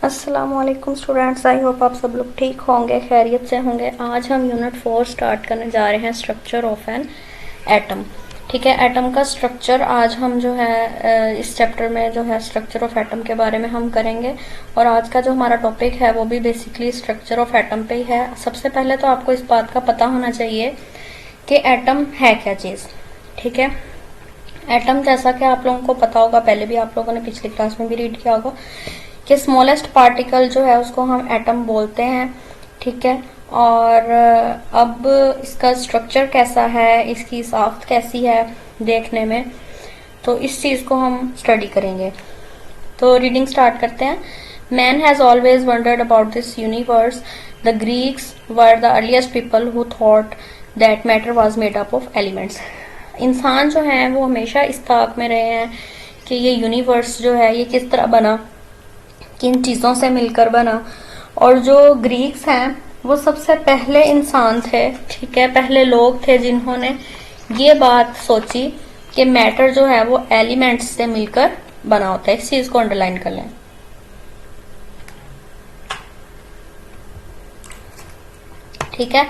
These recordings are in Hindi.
अस्सलामुअलैकुम स्टूडेंट्स, आई होप आप सब लोग ठीक होंगे, खैरियत से होंगे। आज हम यूनिट 4 स्टार्ट करने जा रहे हैं, स्ट्रक्चर ऑफ एन एटम। ठीक है, एटम का स्ट्रक्चर आज हम जो है इस चैप्टर में जो है स्ट्रक्चर ऑफ एटम के बारे में हम करेंगे। और आज का जो हमारा टॉपिक है वो भी बेसिकली स्ट्रक्चर ऑफ एटम पे ही है। सबसे पहले तो आपको इस बात का पता होना चाहिए कि एटम है क्या चीज़। ठीक है, एटम जैसा कि आप लोगों को पता होगा, पहले भी आप लोगों ने पिछली क्लास में भी रीड किया होगा कि स्मॉलेस्ट पार्टिकल जो है उसको हम एटम बोलते हैं। ठीक है, और अब इसका स्ट्रक्चर कैसा है, इसकी साख्त कैसी है देखने में, तो इस चीज़ को हम स्टडी करेंगे। तो रीडिंग स्टार्ट करते हैं। Man has always wandered about this universe. The Greeks were the earliest people who thought that matter was made up of elements. इंसान जो है वो हमेशा इस ताक में रहे हैं कि ये यूनिवर्स जो है ये किस तरह बना, किन चीज़ों से मिलकर बना। और जो ग्रीक्स हैं वो सबसे पहले इंसान थे, ठीक है, पहले लोग थे जिन्होंने ये बात सोची कि मैटर जो है वो एलिमेंट्स से मिलकर बना होता है। इस चीज़ को अंडरलाइन कर लें। ठीक है,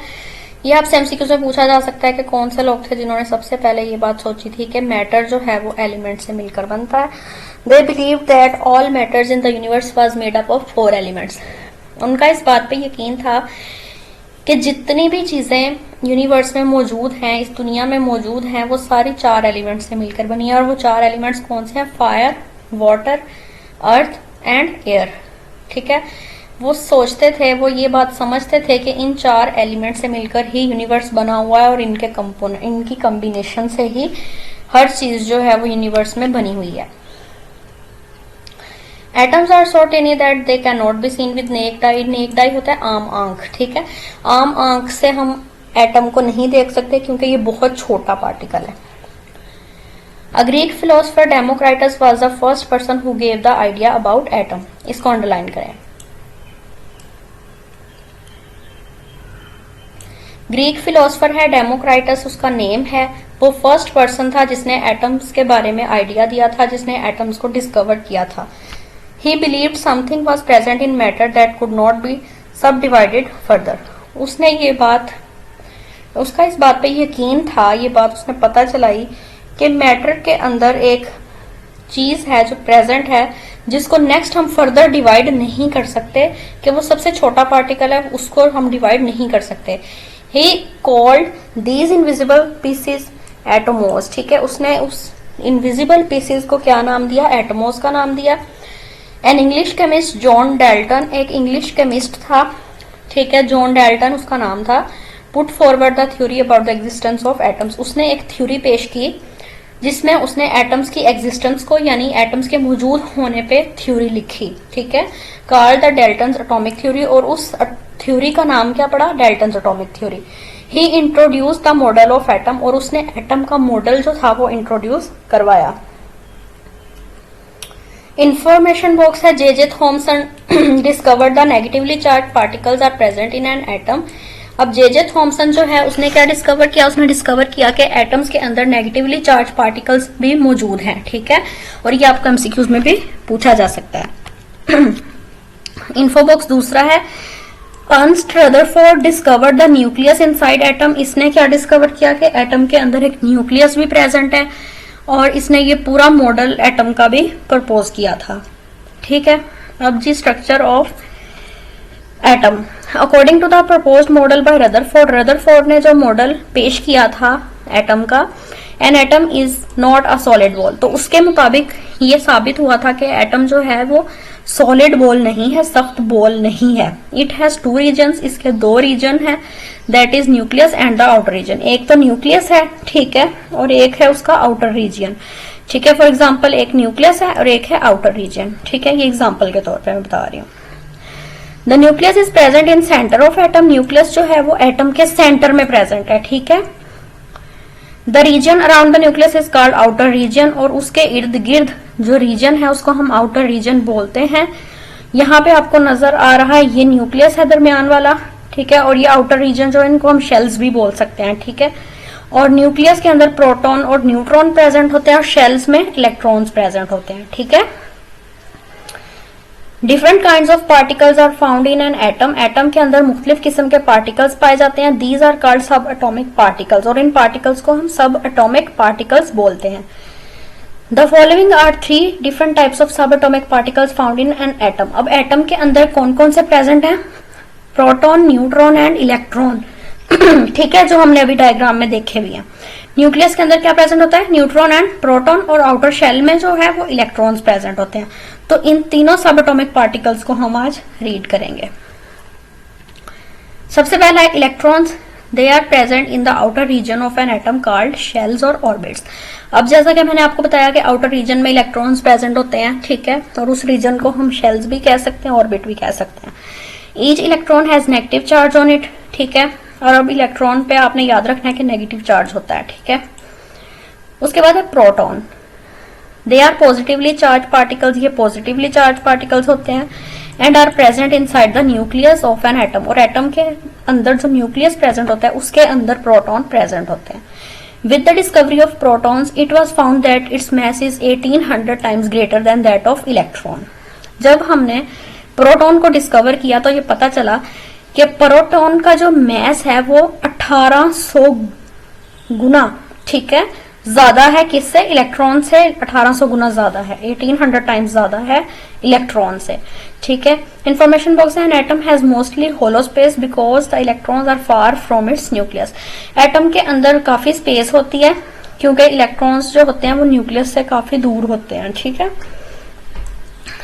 ये आपसे एमसीक्यू में पूछा जा सकता है कि कौन से लोग थे जिन्होंने सबसे पहले ये बात सोची थी कि मैटर जो है वो एलिमेंट से मिलकर बनता है। They believed that all matters in the universe was made up of 4 elements. उनका इस बात पे यकीन था कि जितनी भी चीजें यूनिवर्स में मौजूद हैं, इस दुनिया में मौजूद हैं, वो सारी 4 एलिमेंट्स से मिलकर बनी है। और वो 4 एलिमेंट्स कौन से हैं? Fire, water, earth and air. ठीक है, वो सोचते थे, वो ये बात समझते थे कि इन 4 एलिमेंट से मिलकर ही यूनिवर्स बना हुआ है और इनके कंपोनेंट, इनकी कॉम्बिनेशन से ही हर चीज जो है वो यूनिवर्स में बनी हुई है। Atoms are so tiny that they can not be seen with naked eye. Naked eye होता है आम आंख। ठीक है, आम आंख से हम एटम को नहीं देख सकते क्योंकि ये बहुत छोटा पार्टिकल है। A Greek philosopher Democritus was the first person who gave the idea about atom. इसको अंडरलाइन करें। ग्रीक फिलोसफर है डेमोक्राइटस, उसका नेम है। वो फर्स्ट पर्सन था जिसने एटम्स के बारे में आइडिया दिया था, जिसने एटम्स को डिस्कवर किया था। He believed something was present in matter that could not be subdivided further. उसने ये बात, उसका इस बात पे यकीन था, ये बात उसने पता चलाई कि मैटर के अंदर एक चीज है जो प्रेजेंट है, जिसको नेक्स्ट हम फर्दर डिवाइड नहीं कर सकते, कि वो सबसे छोटा पार्टिकल है, उसको हम डिवाइड नहीं कर सकते। He called these invisible pieces atomos. ठीक है, उसने उस इनविजिबल पीसेस को क्या नाम दिया? एटमोस का नाम दिया। An English chemist John Dalton, एक इंग्लिश केमिस्ट था, ठीक है, जॉन डेल्टन उसका नाम था। Put forward the theory about the existence of atoms. उसने एक थ्योरी पेश की जिसमें उसने एटम्स की एग्जिस्टेंस को, यानी एटम्स के मौजूद होने पे थ्योरी लिखी। ठीक है, called the Dalton's atomic theory. और उस थ्योरी का नाम क्या पड़ा? Dalton's atomic theory. He introduce the model of atom. और उसने एटम का मॉडल जो था वो इंट्रोड्यूस करवाया। इंफॉर्मेशन बॉक्स है। J Thomson discovered the negatively charge particles are present in an atom. अब जे थॉमसन जो है उसने क्या डिस्कवर किया? उसने डिस्कवर किया कि एटम्स के अंदर नेगेटिवली चार्ज पार्टिकल्स भी मौजूद हैं। ठीक है, और ये आपको एमसीक्यूज में भी पूछा जा सकता है। इन्फो बॉक्स दूसरा है। Ernst Rutherford discovered the nucleus inside atom. इसने क्या डिस्कवर किया कि एटम के अंदर एक न्यूक्लियस भी प्रेजेंट है, और इसने ये पूरा मॉडल एटम का भी प्रपोज किया था। ठीक है, अब जी structure of atom. According to the proposed model by Rutherford, Rutherford ने जो मॉडल पेश किया था एटम का, an atom is not a solid ball. तो उसके मुताबिक ये साबित हुआ था कि एटम जो है वो सॉलिड बॉल नहीं है, सख्त बॉल नहीं है। इट हैज 2 रीजन्स, इसके 2 रीजन है, that is nucleus and the outer region. एक तो न्यूक्लियस है, ठीक है, और एक है उसका आउटर रीजन। ठीक है, फॉर एग्जाम्पल एक न्यूक्लियस है और एक है आउटर रीजन। ठीक है, ये एग्जाम्पल के तौर पे मैं बता रही हूँ। The nucleus is present in centre of atom. Nucleus जो है वो एटम के सेंटर में प्रेजेंट है। ठीक है, the region around the nucleus is called outer region. और उसके इर्द गिर्द जो रीजन है उसको हम आउटर रीजन बोलते हैं। यहाँ पे आपको नजर आ रहा है ये न्यूक्लियस है दरमियान वाला, ठीक है, और ये आउटर रीजन जो इनको हम शेल्स भी बोल सकते हैं। ठीक है, और न्यूक्लियस के अंदर प्रोटॉन और न्यूट्रॉन प्रेजेंट होते हैं और शेल्स में इलेक्ट्रॉन्स प्रेजेंट होते हैं। ठीक है, different kind of particles are found in an atom, atom के अंदर मुख्तलिफ किस्म के पार्टिकल्स पाए जाते हैं। These are called sub atomic particles, और इन पार्टिकल्स को हम सब एटॉमिक पार्टिकल्स बोलते हैं। The following are 3 different types of sub atomic particles found in an atom. अब एटम के अंदर कौन कौन से प्रेजेंट हैं? Proton, neutron and electron. ठीक है, जो हमने अभी डायग्राम में देखे भी हैं। न्यूक्लियस के अंदर क्या प्रेजेंट होता है? न्यूट्रॉन एंड प्रोटॉन, और आउटर शेल में जो है वो इलेक्ट्रॉन्स प्रेजेंट होते हैं। तो इन तीनों सब एटॉमिक पार्टिकल्स को हम आज रीड करेंगे। सबसे पहला है electrons. They are present in the outer region of an atom called shells और ऑर्बिट्स। अब जैसा कि मैंने आपको बताया कि आउटर रीजन में इलेक्ट्रॉन्स प्रेजेंट होते हैं, ठीक है, और उस रीजन को हम शेल्स भी कह सकते हैं, ऑर्बिट भी कह सकते हैं। Each electron has negative charge on it, ठीक है, और अब इलेक्ट्रॉन पे आपने याद रखना है कि नेगेटिव चार्ज होता है, ठीक है। उसके बाद है proton. They are positively charge particles, ये पॉजिटिवली चार्ज पार्टिकल्स होते हैं, and are present inside the nucleus of an atom, और एटम के अंदर जो न्यूक्लियस प्रेजेंट होता है उसके अंदर प्रोटॉन प्रेजेंट होते हैं। With the discovery of protons it was found that its mass is 1800 times greater than that of electron. जब हमने प्रोटॉन को डिस्कवर किया तो ये पता चला कि प्रोटॉन का जो मैस है वो 1800 गुना, ठीक है, ज्यादा है किससे? इलेक्ट्रॉन से 1800 गुना ज्यादा है, 1800 टाइम्स ज्यादा है इलेक्ट्रॉन से, ठीक है। Information box an atom has mostly hollow space because the electrons are far from its nucleus. Atom के अंदर काफी स्पेस होती है क्योंकि इलेक्ट्रॉन्स जो होते हैं वो न्यूक्लियस से काफी दूर होते हैं, ठीक है।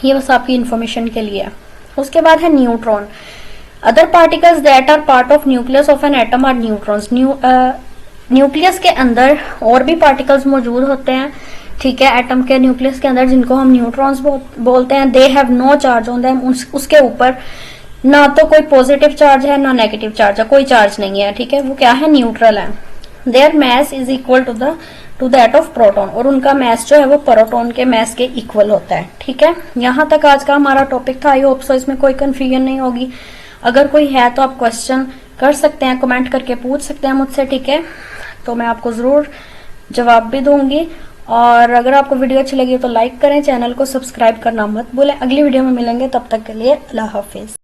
ये बस आपकी इंफॉर्मेशन के लिए है। उसके बाद है neutron. Other particles that are part of nucleus of an atom are neutrons. Nucleus के अंदर और भी पार्टिकल्स मौजूद होते हैं, ठीक है, एटम के न्यूक्लियस के अंदर, जिनको हम न्यूट्रॉन्स बोलते हैं। They have no charge on them, उसके ऊपर ना तो कोई पॉजिटिव चार्ज है ना नेगेटिव चार्ज है, कोई चार्ज नहीं है, ठीक है, वो क्या है? न्यूट्रल है। Their mass is equal to that of proton, और उनका मैस जो है वो प्रोटॉन के मैस के इक्वल होता है, ठीक है। यहाँ तक आज का हमारा टॉपिक था। आई होप सो इसमें कोई कंफ्यूजन नहीं होगी। अगर कोई है तो आप क्वेश्चन कर सकते हैं, कमेंट करके पूछ सकते हैं मुझसे, ठीक है, तो मैं आपको जरूर जवाब भी दूंगी। और अगर आपको वीडियो अच्छी लगी तो लाइक करें, चैनल को सब्सक्राइब करना मत भूलें। अगली वीडियो में मिलेंगे, तब तक के लिए अल्लाह हाफिज।